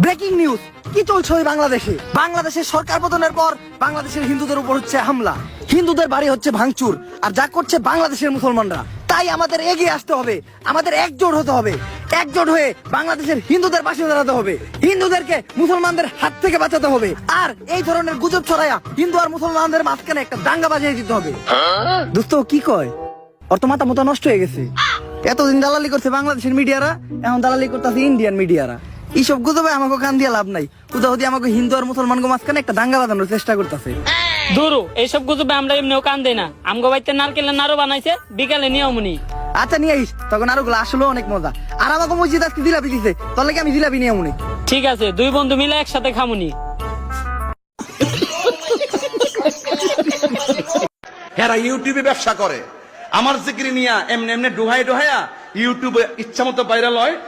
Breaking news, কি চলছে ওই বাংলাদেশে? বাংলাদেশের সরকার পতনের পর বাংলাদেশের হিন্দুদের উপর হচ্ছে হামলা, হিন্দুদের বাড়ি হচ্ছে ভাঙচুর, আর যা করছে বাংলাদেশের মুসলমানরা। তাই আমাদের এগিয়ে আসতে হবে, আমাদের একজোট হতে হবে, একজোট হয়ে বাংলাদেশের হিন্দুদের পাশে দাঁড়াতে হবে, হিন্দুদেরকে মুসলমানদের হাত থেকে বাঁচাতে হবে। আর এই ধরনের গুজব ছড়াইয়া হিন্দু আর মুসলমানদের মাঝখানে একটা দাঙ্গা বাজিয়ে দিতে হবে। দোস্ত কি কয়, ওর তো মাথা মতো নষ্ট হয়ে গেছে। এতদিন দালালি করছে বাংলাদেশের মিডিয়ারা, এখন দালালি করতেছে ইন্ডিয়ান মিডিয়ারা। এইসব গুজবে আমাকে কান দিয়ে লাভ নাই। উদাহরণ আমাকে হিন্দু আর মুসলমানকে মাঝখানে একটা দাঙ্গা বাঁধানোর চেষ্টা করতেছে। ধরো এইসব গুজবে আমরা এমনিও কান দেই না। আমগো বাইতে নারকেলের নাড়ু বানাইছে, বিকালে নিয়মনি। আচ্ছা নিয়ে আইস, তখন আরো গুলো আসলে অনেক মজা। আর আমাকে মসজিদ আজকে জিলাপি দিছে, তাহলে কি আমি জিলাপি নিয়ে আমুনি। ঠিক আছে, দুই বন্ধু মিলে একসাথে খামুনি। এরা ইউটিউবে ব্যবসা করে, আমার জিকির নিয়া এমনি এমনি ডুহাই ডুহাইয়া ইউটিউবে ইচ্ছা মতো ভাইরাল হয়।